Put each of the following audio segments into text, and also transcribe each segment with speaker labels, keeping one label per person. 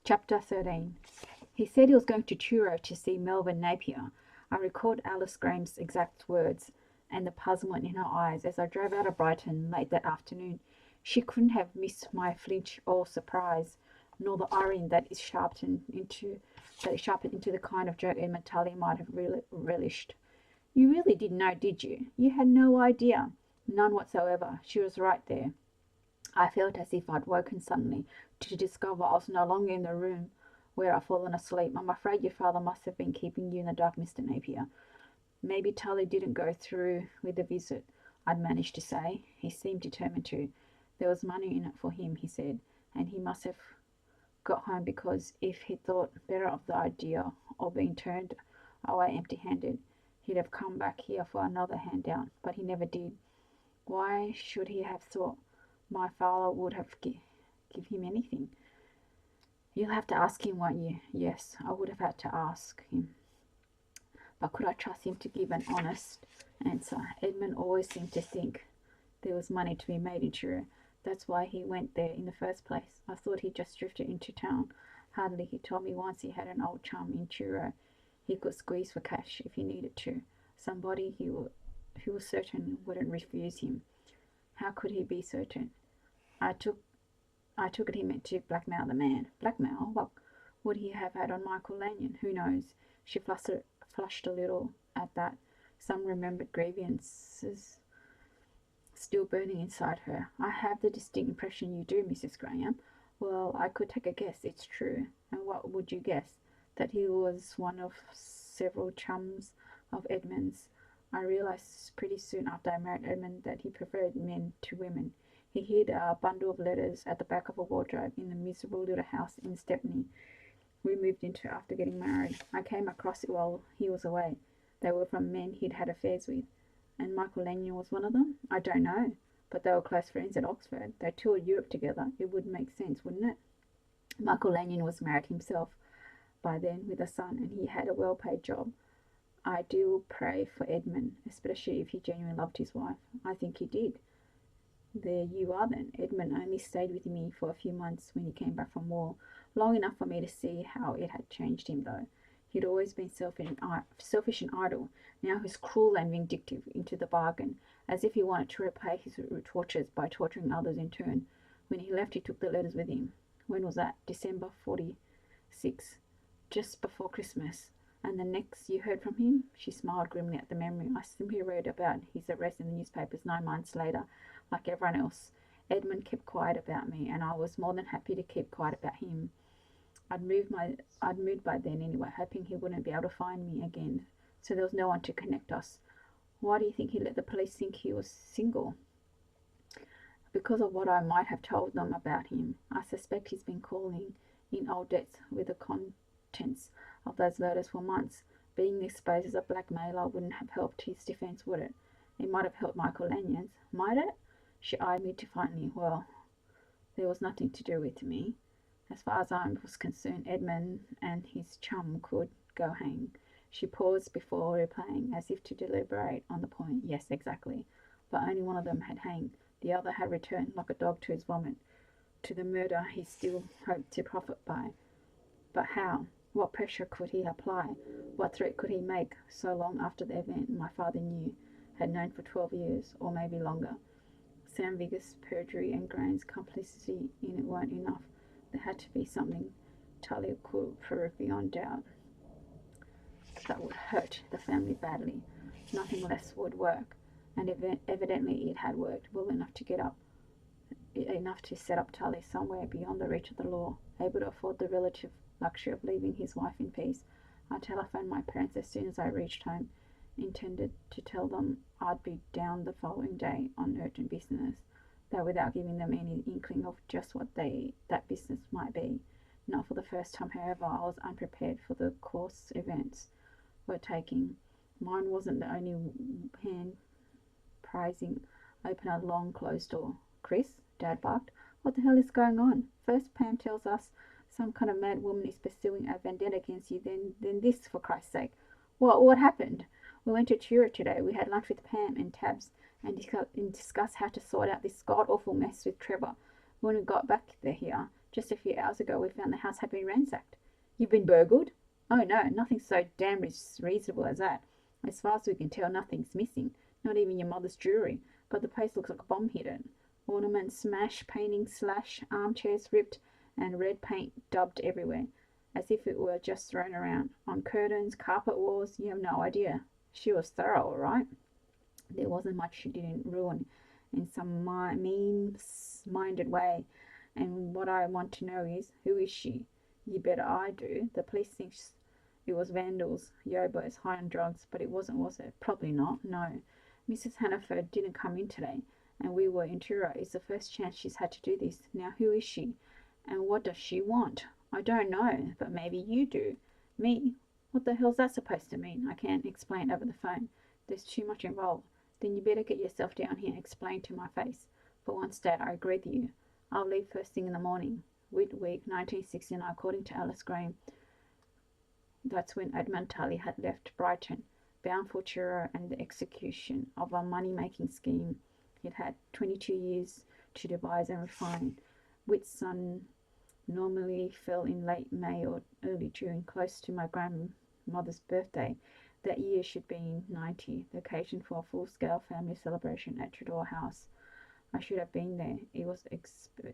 Speaker 1: Chapter 13. He said he was going to Truro to see Melvyn Napier. I recalled Alice Graham's exact words and the puzzlement in her eyes as I drove out of Brighton late that afternoon. She couldn't have missed my flinch or surprise, nor the irony that is sharpened into the kind of joke Edmund Tully might have relished. You really didn't know, did you? You had no idea. None whatsoever. She was right there. I felt as if I'd woken suddenly to discover I was no longer in the room where I'd fallen asleep. I'm afraid your father must have been keeping you in the dark, Mr. Napier. Maybe Tully didn't go through with the visit, I'd managed to say. He seemed determined to. There was money in it for him, he said, and he must have got home because if he'd thought better of the idea of being turned away empty-handed, he'd have come back here for another handout, but he never did. Why should he have thought my father would have give him anything? You'll have to ask him, won't you? Yes, I would have had to ask him. But could I trust him to give an honest answer? Edmund always seemed to think there was money to be made in Truro. That's why he went there in the first place. I thought he just drifted into town. Hardly. He told me once he had an old chum in Truro he could squeeze for cash if he needed to. Somebody he was certain wouldn't refuse him. How could he be certain? I took it he meant to blackmail the man. Blackmail? What would he have had on Michael Lanyon? Who knows? She flushed a little at that. Some remembered grievances still burning inside her. I have the distinct impression you do, Mrs. Graham. Well, I could take a guess. It's true. And what would you guess? That he was one of several chums of Edmund's. I realized pretty soon after I married Edmund that he preferred men to women. He hid a bundle of letters at the back of a wardrobe in the miserable little house in Stepney we moved into after getting married. I came across it while he was away. They were from men he'd had affairs with. And Michael Lanyon was one of them? I don't know. But they were close friends at Oxford. They toured Europe together. It would make sense, wouldn't it? Michael Lanyon was married himself by then with a son, and he had a well-paid job. I do pray for Edmund, especially if he genuinely loved his wife. I think he did. There you are then. Edmund only stayed with me for a few months when he came back from war. Long enough for me to see how it had changed him, though. He'd always been selfish and idle. Now he's cruel and vindictive into the bargain, as if he wanted to repay his tortures by torturing others in turn. When he left, he took the letters with him. When was that? December 46, just before Christmas. And the next you heard from him? She smiled grimly at the memory. I simply read about his arrest in the newspapers 9 months later, like everyone else. Edmund kept quiet about me, and I was more than happy to keep quiet about him. I'd moved by then anyway, hoping he wouldn't be able to find me again, so there was no one to connect us. Why do you think he let the police think he was single? Because of what I might have told them about him. I suspect he's been calling in old debts with the contents of those letters for months. Being exposed as a blackmailer wouldn't have helped his defence, would it? It might have helped Michael Lanyon's. Might it? She eyed me defiantly. Well, there was nothing to do with me. As far as I was concerned, Edmund and his chum could go hang. She paused before replying, as if to deliberate on the point. Yes, exactly. But only one of them had hanged. The other had returned like a dog to his vomit, to the murder he still hoped to profit by. But how? What pressure could he apply? What threat could he make so long after the event my father had known for 12 years, or maybe longer? Sam Vigor's perjury and Graham's complicity in it weren't enough. There had to be something Tully could prove beyond doubt that would hurt the family badly. Nothing less would work, and evidently it had worked well enough to set up Tully somewhere beyond the reach of the law, able to afford the relative luxury of leaving his wife in peace. I telephoned my parents as soon as I reached home, intended to tell them I'd be down the following day on urgent business, though without giving them any inkling of just what that business might be. Not for the first time, however, I was unprepared for the course events were taking. Mine wasn't the only hand prizing open a long closed door. Chris, Dad barked. What the hell is going on? First Pam tells us some kind of mad woman is pursuing a vendetta against you, then this, for Christ's sake. What happened? We went to Truro today. We had lunch with Pam and Tabs and discussed how to sort out this god-awful mess with Trevor. When we got back here, Just a few hours ago we found the house had been ransacked. You've been burgled? Oh no, nothing so damn reasonable as that. As far as we can tell, nothing's missing. Not even your mother's jewellery. But the place looks like a bomb hit it. Ornaments smashed, paintings slashed, armchairs ripped, and red paint daubed everywhere, as if it were just thrown around. On curtains, carpet walls, you have no idea. She was thorough, all right. There wasn't much she didn't ruin in some mean-minded way. And what I want to know is, who is she? You bet I do. The police thinks it was vandals, yobos, high on drugs, but it wasn't, was it? Probably not, no. Mrs. Hannaford didn't come in today, and we were in Truro. It's the first chance she's had to do this. Now, who is she? And what does she want? I don't know, but maybe you do. Me? What the hell's that supposed to mean? I can't explain over the phone. There's too much involved. Then you better get yourself down here and explain to my face. For once, Dad, I agree with you. I'll leave first thing in the morning. Week 1969, according to Alice Graham. That's when Edmund Tully had left Brighton, bound for Truro and the execution of a money-making scheme he'd had 22 years to devise and refine. Whitsun normally fell in late May or early June, close to my grandmother's birthday. That year she'd been 90, the occasion for a full-scale family celebration at Truro House. I should have been there. It was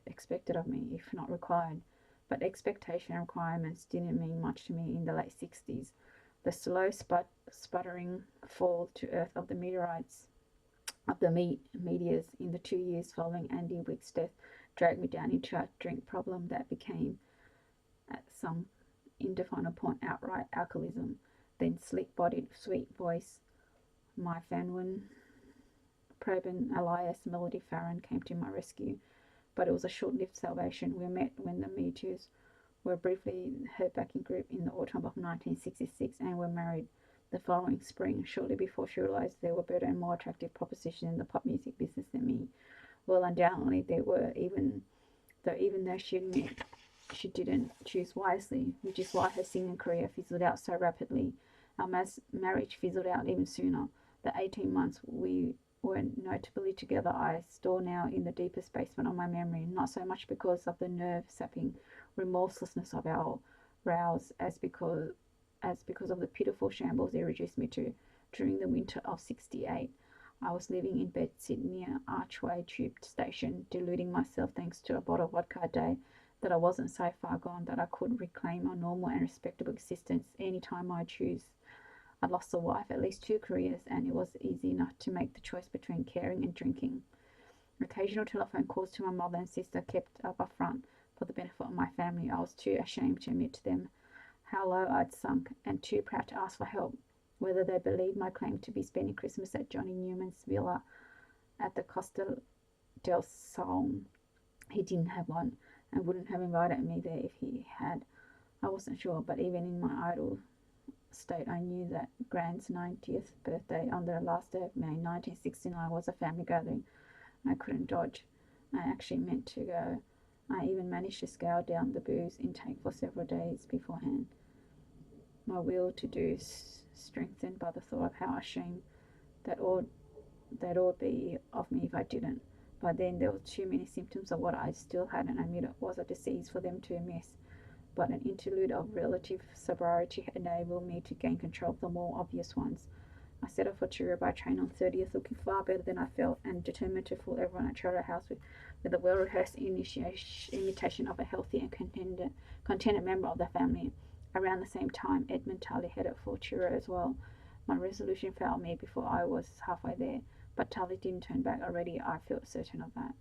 Speaker 1: expected of me, if not required. But expectation and requirements didn't mean much to me in the late 60s. The slow sputtering fall to earth of the meteorites of the meteors in the 2 years following Andy Wick's death dragged me down into a drink problem that became, at some indefinable point, outright alcoholism. Then sleek-bodied, sweet voice, my Fanwin Preben alias Melody Farron came to my rescue, but it was a short-lived salvation. We met when the meteors were briefly her backing group in the autumn of 1966 and were married the following spring, shortly before she realized there were better and more attractive propositions in the pop music business than me. Well, undoubtedly there were, even though she didn't choose wisely, which is why her singing career fizzled out so rapidly. Our marriage fizzled out even sooner. The 18 months we were notably together I store now in the deepest basement of my memory, not so much because of the nerve-sapping remorselessness of our rows as because of the pitiful shambles they reduced me to. During the winter of 68, I was living in Bedsit near Archway Tube Station, deluding myself thanks to a bottle of vodka a day that I wasn't so far gone that I could reclaim a normal and respectable existence any time I choose. I'd lost a wife, at least 2 careers, and it was easy enough to make the choice between caring and drinking. Occasional telephone calls to my mother and sister kept up a front for the benefit of my family. I was too ashamed to admit to them how low I'd sunk, and too proud to ask for help. Whether they believed my claim to be spending Christmas at Johnny Newman's villa at the Costa del Sol. He didn't have one, and wouldn't have invited me there if he had. I wasn't sure, but even in my idle state, I knew that Grand's 90th birthday on the last day of May 1969 was a family gathering I couldn't dodge. I actually meant to go. I even managed to scale down the booze intake for several days beforehand. My will to do strengthened by the thought of how ashamed that would be of me if I didn't. By then there were too many symptoms of what I still hadn't admitted was a disease for them to miss. But an interlude of relative sobriety enabled me to gain control of the more obvious ones. I set off for Truro by train on 30th, looking far better than I felt, and determined to fool everyone at Truro House with a well-rehearsed imitation of a healthy and contented member of the family. Around the same time, Edmund Tully headed for Truro as well. My resolution failed me before I was halfway there, but Tully didn't turn back already. I felt certain of that.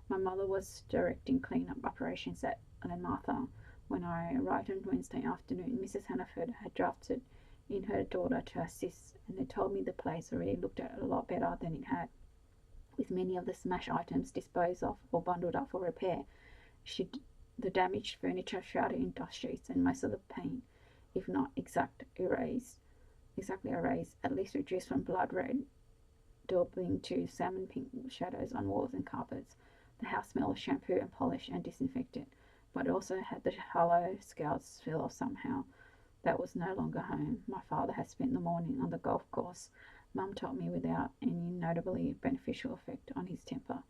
Speaker 1: My mother was directing clean-up operations at Glenmartha. When I arrived on Wednesday afternoon, Mrs. Hannaford had drafted in her daughter to assist, and they told me the place already looked a lot better than it had, with many of the smashed items disposed of or bundled up for repair. The damaged furniture shrouded in dust sheets, and most of the paint, if not exactly erased, at least reduced from blood red, daubing to salmon pink shadows on walls and carpets. The house smelled of shampoo and polish and disinfected, but it also had the hollow, scoured feel of somehow that was no longer home. My father had spent the morning on the golf course. Mum told me without any notably beneficial effect on his temper.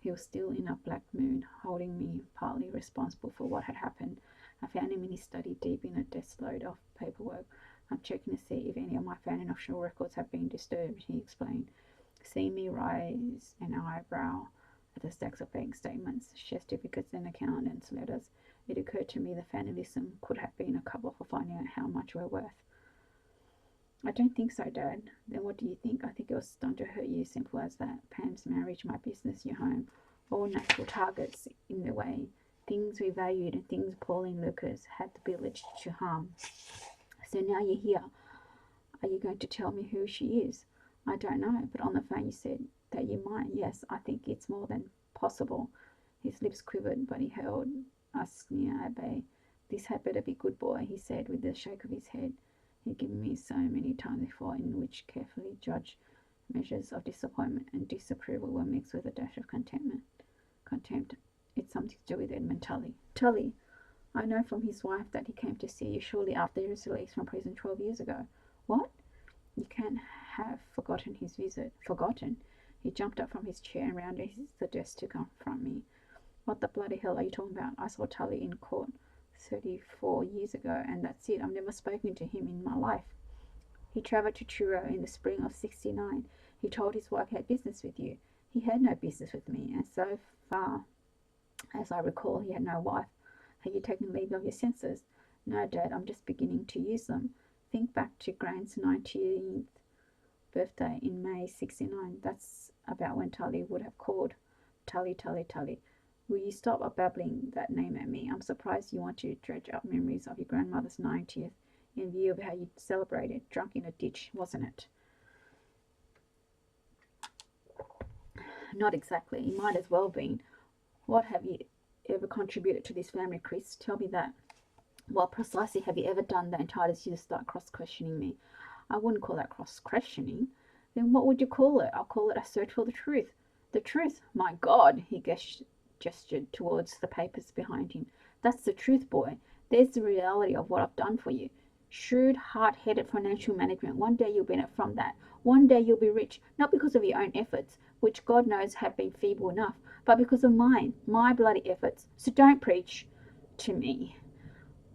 Speaker 1: He was still in a black mood, holding me partly responsible for what had happened. I found him in his study, deep in a desk load of paperwork. I'm checking to see if any of my family and offshore records have been disturbed, he explained. Seeing me raise an eyebrow at the stacks of bank statements, share certificates, and accountants' letters, it occurred to me the vandalism could have been a cover for finding out how much we're worth. I don't think so, Dad. Then what do you think? I think it was done to hurt you, simple as that. Pam's marriage, my business, your home, all natural targets in the way. Things we valued and things Pauline Lucas had the ability to harm. So now you're here. Are you going to tell me who she is? I don't know, but on the phone you said that you might. Yes, I think it's more than possible. His lips quivered, but he held us near at bay. This had better be good, boy, he said with a shake of his head. He'd given me so many times before, in which carefully judged measures of disappointment and disapproval were mixed with a dash of contempt. It's something to do with Edmund Tully. Tully, I know from his wife that he came to see you shortly after he was released from prison 12 years ago. What? You can't have forgotten his visit. Forgotten? He jumped up from his chair and rounded the desk to confront me. What the bloody hell are you talking about? I saw Tully in court 34 years ago, and that's it. I've never spoken to him in my life. He travelled to Truro in the spring of '69. He told his wife he had business with you. He had no business with me, and so far as I recall, he had no wife. Have you taken leave of your senses? No, Dad, I'm just beginning to use them. Think back to Grant's 19th birthday in May '69. That's about when Tully would have called. Tully, Tully, Tully. Will you stop babbling that name at me? I'm surprised you want to dredge up memories of your grandmother's 90th in view of how you celebrated. Drunk in a ditch, wasn't it? Not exactly. It might as well have been. What have you ever contributed to this family, Chris? Tell me that. What precisely have you ever done that entitles you to start cross-questioning me? I wouldn't call that cross-questioning. Then what would you call it? I'll call it a search for the truth. The truth? My God, he gestured towards the papers behind him. That's the truth, boy. There's the reality of what I've done for you. Shrewd, hard-headed financial management. One day you'll benefit from that. One day you'll be rich, not because of your own efforts, which God knows have been feeble enough, but because of mine, my bloody efforts. So don't preach to me.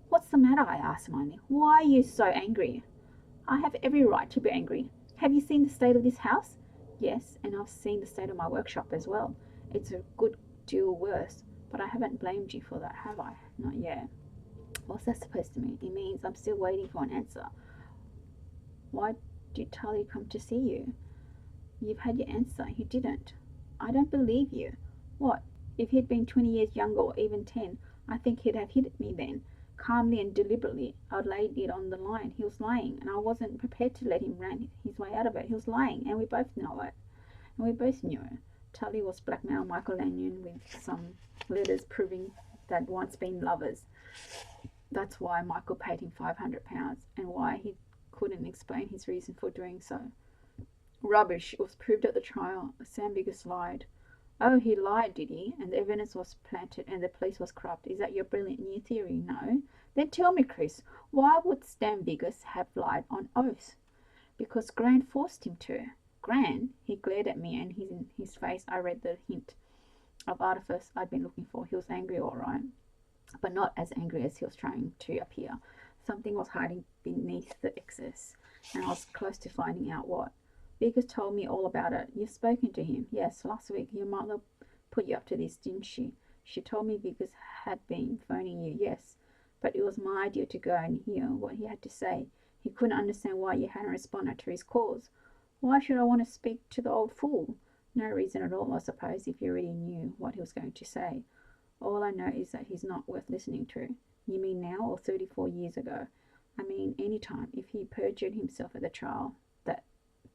Speaker 1: What's the matter? I asked smiling. Why are you so angry? I have every right to be angry. Have you seen the state of this house? Yes, and I've seen the state of my workshop as well. It's a good deal worse, but I haven't blamed you for that, have I? Not yet. What's that supposed to mean? It means I'm still waiting for an answer. Why did Tully come to see you? You've had your answer. He didn't. I don't believe you. What? If he'd been 20 years younger or even 10, I think he'd have hit me then. Calmly and deliberately, I'd laid it on the line. He was lying, and I wasn't prepared to let him run his way out of it. He was lying, and we both know it. And we both knew it. Tully was blackmailed Michael Lanyon with some letters proving they'd once been lovers. That's why Michael paid him £500, and why he couldn't explain his reason for doing so. Rubbish. It was proved at the trial. Sam Biggers lied. Oh, he lied, did he? And the evidence was planted and the police was corrupt. Is that your brilliant new theory? No. Then tell me, Chris, why would Sam Biggers have lied on oath? Because Grant forced him to. Grant? He glared at me, and in his face I read the hint of artifice I'd been looking for. He was angry, all right, but not as angry as he was trying to appear. Something was hiding beneath the excess, and I was close to finding out what. Biggers told me all about it. You've spoken to him? Yes, last week. Your mother put you up to this, didn't she? She told me Biggers had been phoning you. Yes, but it was my idea to go and hear what he had to say. He couldn't understand why you hadn't responded to his calls. Why should I want to speak to the old fool? No reason at all, I suppose, if you already knew what he was going to say. All I know is that he's not worth listening to. You mean now or 34 years ago? I mean any time. If he perjured himself at the trial,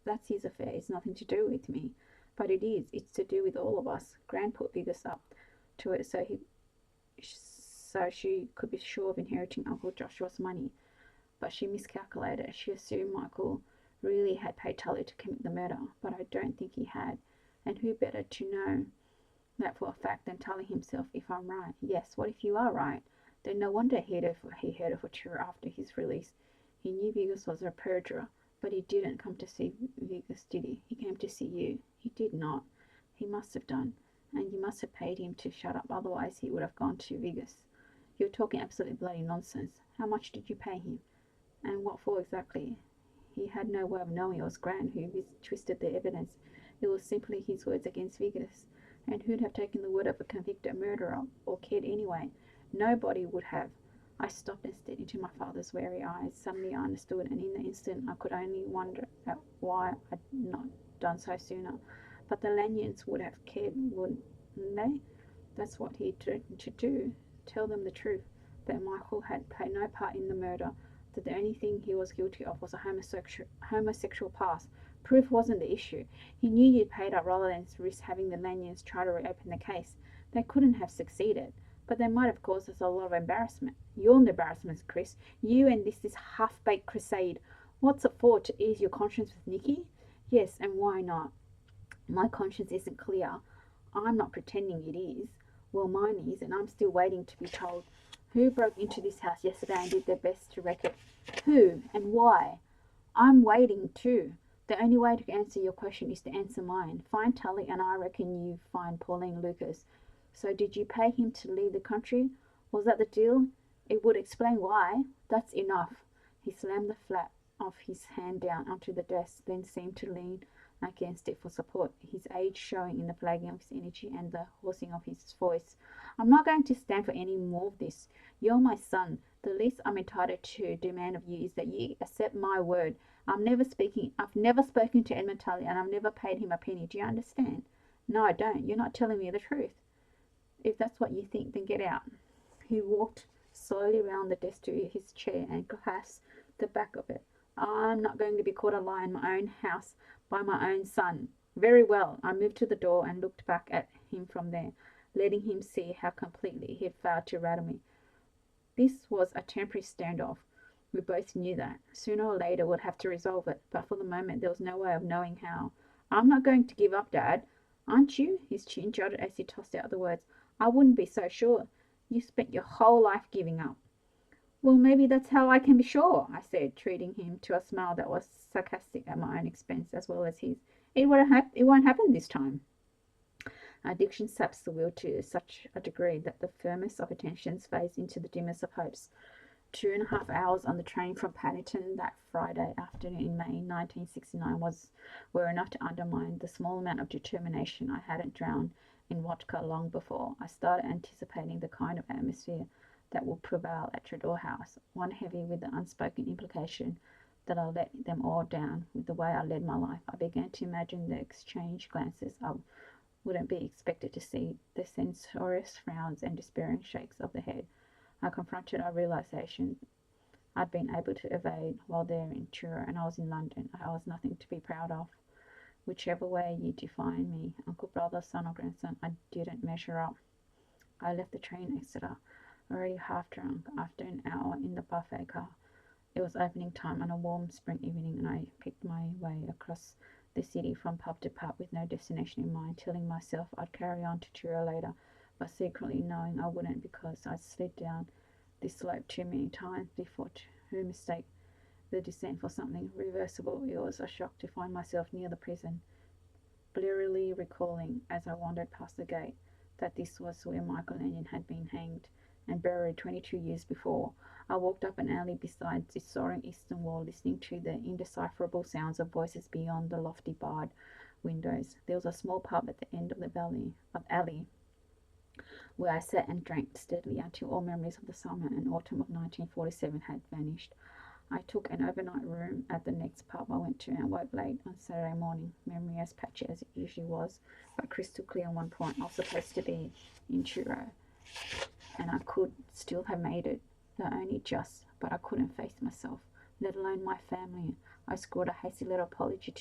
Speaker 1: that's his affair. It's nothing to do with me. But it is. It's to do with all of us. Gran put Biggers up to it so she could be sure of inheriting Uncle Joshua's money. But she miscalculated. She assumed Michael really had paid Tully to commit the murder, but I don't think he had. And who better to know that for a fact than Tully himself, if I'm right? Yes, what if you are right? Then no wonder he headed for Truro after his release. He knew Biggers was a perjurer. But he didn't come to see Biggers, did he? He came to see you. He did not. He must have done. And you must have paid him to shut up, otherwise he would have gone to Vegas. You're talking absolute bloody nonsense. How much did you pay him? And what for exactly? He had no way of knowing it was Grant who twisted the evidence. It was simply his words against Vickers. And who'd have taken the word of a convicted murderer, or cared anyway? Nobody would have. I stopped and stared into my father's weary eyes. Suddenly I understood, and in the instant I could only wonder at why I'd not done so sooner. But the Lanyards would have cared, wouldn't they? That's what he threatened to do. Tell them the truth, that Michael had played no part in the murder, that the only thing he was guilty of was a homosexual past. Proof wasn't the issue. He knew you'd paid up rather than risk having the Lanyards try to reopen the case. They couldn't have succeeded, but they might have caused us a lot of embarrassment. You're in embarrassment, Chris. You and this half-baked crusade. What's it for, to ease your conscience with Nicky? Yes, and why not? My conscience isn't clear. I'm not pretending it is. Well, mine is, and I'm still waiting to be told. Who broke into this house yesterday and did their best to wreck it? Who and why? I'm waiting too. The only way to answer your question is to answer mine. Find Tully, and I reckon you find Pauline Lucas. So did you pay him to leave the country? Was that the deal? It would explain why. That's enough. He slammed the flat of his hand down onto the desk, then seemed to lean against it for support, his age showing in the flagging of his energy and the hoarsing of his voice. I'm not going to stand for any more of this. You're my son. The least I'm entitled to demand of you is that you accept my word. I've never spoken to Edmund Tully, and I've never paid him a penny. Do you understand? No, I don't. You're not telling me the truth. If that's what you think, then get out. He walked slowly round the desk to his chair and clasped the back of it. I'm not going to be caught a lie in my own house by my own son. Very well. I moved to the door and looked back at him from there, letting him see how completely he had failed to rattle me. This was a temporary standoff. We both knew that. Sooner or later we'd have to resolve it, but for the moment there was no way of knowing how. I'm not going to give up, Dad. Aren't you? His chin jutted as he tossed out the words. I wouldn't be so sure. You spent your whole life giving up. Well, maybe that's how I can be sure, I said, treating him to a smile that was sarcastic at my own expense as well as his. It won't happen this time. Addiction saps the will to such a degree that the firmest of intentions fades into the dimmest of hopes. 2.5 hours on the train from Paddington that Friday afternoon in May 1969 were enough to undermine the small amount of determination I hadn't drowned in vodka long before. I started anticipating the kind of atmosphere that would prevail at Treador House, one heavy with the unspoken implication that I let them all down with the way I led my life. I began to imagine the exchanged glances I wouldn't be expected to see, the censorious frowns and despairing shakes of the head. I confronted a realization I'd been able to evade while there in Truro, and I was in London. I was nothing to be proud of. Whichever way you define me, uncle, brother, son, or grandson, I didn't measure up. I left the train at Exeter, already half drunk, after an hour in the buffet car. It was opening time on a warm spring evening, and I picked my way across the city from pub to pub with no destination in mind, telling myself I'd carry on to Truro later, but secretly knowing I wouldn't because I'd slid down this slope too many times before to mistake the descent for something reversible. It was a shock to find myself near the prison, blearily recalling as I wandered past the gate that this was where Michael Lanyon had been hanged and buried 22 years before. I walked up an alley beside the soaring eastern wall, listening to the indecipherable sounds of voices beyond the lofty barred windows. There was a small pub at the end of the alley where I sat and drank steadily until all memories of the summer and autumn of 1947 had vanished. I took an overnight room at the next pub I went to and woke late on Saturday morning, memory as patchy as it usually was, but crystal clear on one point. I was supposed to be in Truro, and I could still have made it, not only just, but I couldn't face myself, let alone my family. I scored a hasty little apology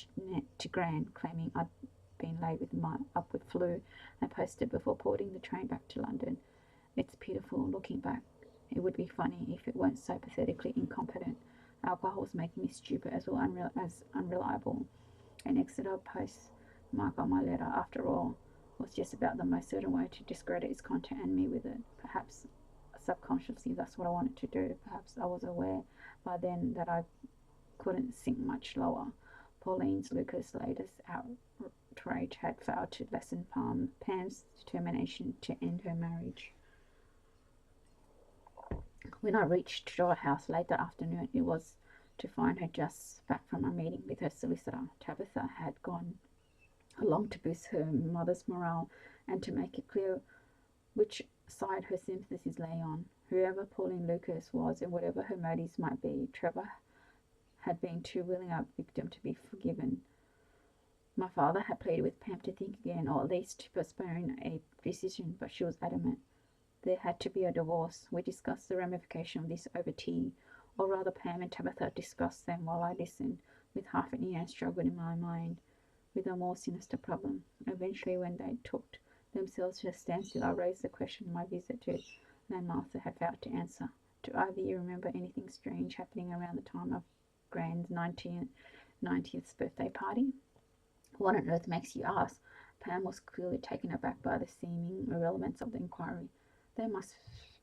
Speaker 1: to Gran, claiming I'd been laid with my upward flu, and posted before boarding the train back to London. It's pitiful looking back. It would be funny if it weren't so pathetically incompetent. Alcohol was making me stupid as well as unreliable. An Exeter postmark on my letter, after all, was just about the most certain way to discredit its content and me with it. Perhaps subconsciously that's what I wanted to do. Perhaps I was aware by then that I couldn't sink much lower. Pauline's Lucas' latest outrage had failed to lessen Pam's determination to end her marriage. When I reached Joy House late that afternoon, it was to find her just back from a meeting with her solicitor. Tabitha had gone along to boost her mother's morale and to make it clear which side her sympathies lay on. Whoever Pauline Lucas was and whatever her motives might be, Trevor had been too willing a victim to be forgiven. My father had pleaded with Pam to think again, or at least to postpone a decision, but she was adamant. There had to be a divorce. We discussed the ramification of this over tea, or rather Pam and Tabitha discussed them while I listened, with half an ear and struggled in my mind with a more sinister problem. Eventually, when they took themselves to a standstill, I raised the question my visit to Nan Martha had failed to answer. Do either of you remember anything strange happening around the time of Gran's 90th birthday party? What on earth makes you ask? Pam was clearly taken aback by the seeming irrelevance of the inquiry. That must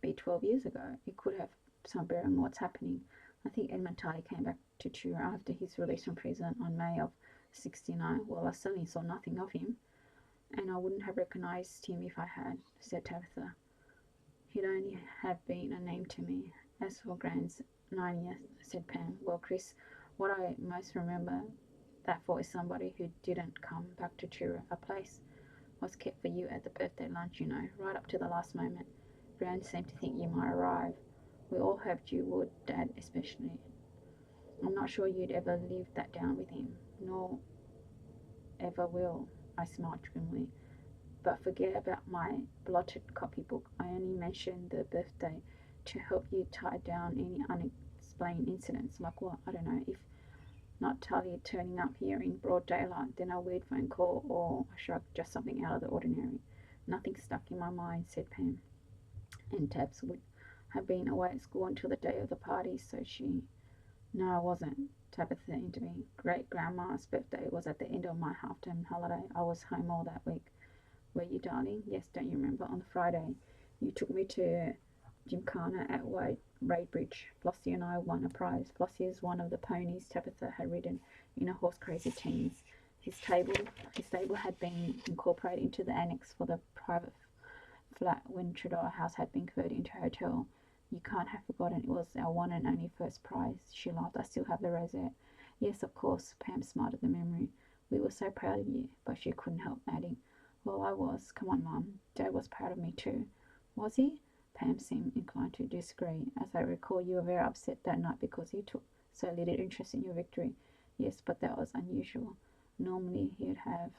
Speaker 1: be 12 years ago. It could have some bearing on what's happening. I think Edmund Tardy came back to Truro after his release from prison on May of 69. Well, I certainly saw nothing of him, and I wouldn't have recognised him if I had, said Tabitha. He'd only have been a name to me. As for Gran's 90th, said Pam, well, Chris, what I most remember that for is somebody who didn't come back to Truro. A place was kept for you at the birthday lunch, you know, right up to the last moment. Gran seemed to think you might arrive. We all hoped you would, Dad especially. I'm not sure you'd ever live that down with him, nor ever will, I smiled grimly. But forget about my blotted copybook. I only mentioned the birthday to help you tie down any unexplained incidents. Like what? I don't know. If not Talia turning up here in broad daylight, then a weird phone call or a shrug, just something out of the ordinary. Nothing stuck in my mind, said Pam. And Tabs would have been away at school until the day of the party, so she... No, I wasn't, Tabitha intervened. Great-grandma's birthday was at the end of my half-term holiday. I was home all that week. Were you, darling? Yes, don't you remember? On the Friday, you took me to Gymkhana at Wadebridge. Flossie and I won a prize. Flossie is one of the ponies Tabitha had ridden in her horse-crazy teens. His stable had been incorporated into the annex for the private flat when Trudor House had been converted into a hotel. You can't have forgotten it was our one and only first prize. She laughed. I still have the rosette. Yes, of course. Pam smiled at the memory. We were so proud of you. But she couldn't help adding, well, I was. Come on, Mum. Dad was proud of me too. Was he? Pam seemed inclined to disagree. As I recall, you were very upset that night because he took so little interest in your victory. Yes, but that was unusual. Normally he'd have...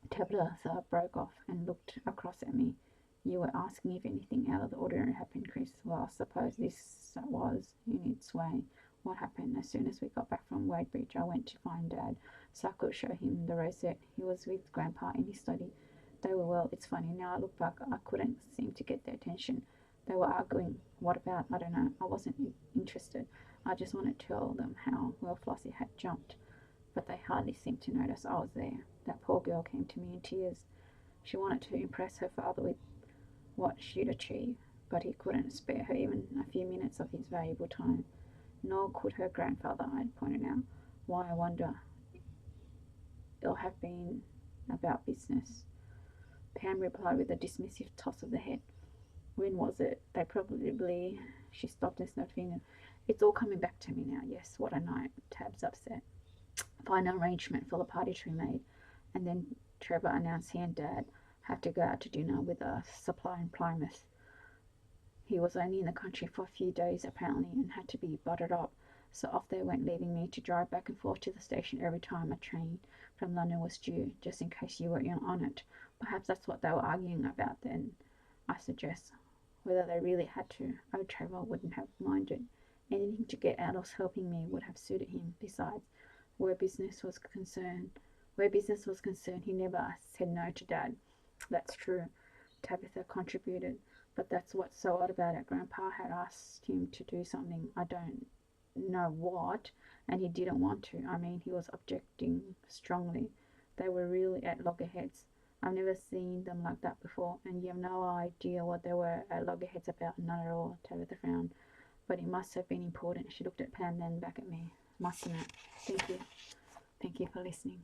Speaker 1: Tabitha broke off and looked across at me. You were asking if anything out of the ordinary happened, Chris. Well, I suppose this was, in its way, what happened. As soon as we got back from Wadebridge, I went to find Dad, so I could show him the rosette. He was with Grandpa in his study. They were well. It's funny, now I look back, I couldn't seem to get their attention. They were arguing. What about? I don't know. I wasn't interested. I just wanted to tell them how well Flossie had jumped. But they hardly seemed to notice I was there. That poor girl came to me in tears. She wanted to impress her father with what she'd achieved, but he couldn't spare her even a few minutes of his valuable time. Nor could her grandfather, I pointed out. Why, I wonder. It'll have been about business. Pam replied with a dismissive toss of the head. When was it? They probably... She stopped and snapped her finger. It's all coming back to me now. Yes, what a night. Tab's upset. Final arrangement for the party to be made, and then Trevor announced he and Dad have to go out to dinner with a supply in Plymouth. He was only in the country for a few days apparently and had to be buttered up, so off they went, leaving me to drive back and forth to the station every time a train from London was due, just in case you were in on it. Perhaps that's what they were arguing about then, I suggest. Whether they really had to. Oh, Trevor wouldn't have minded. Anything to get out of helping me would have suited him. Besides, where business was concerned, he never said no to Dad. That's true, Tabitha contributed, but that's what's so odd about it. Grandpa had asked him to do something, I don't know what, and he didn't want to. I mean, he was objecting strongly. They were really at loggerheads. I've never seen them like that before, and you have no idea what they were at loggerheads about. None at all, Tabitha frowned. But it must have been important. She looked at Pam, then back at me. mustn't it? Thank you. Thank you for listening.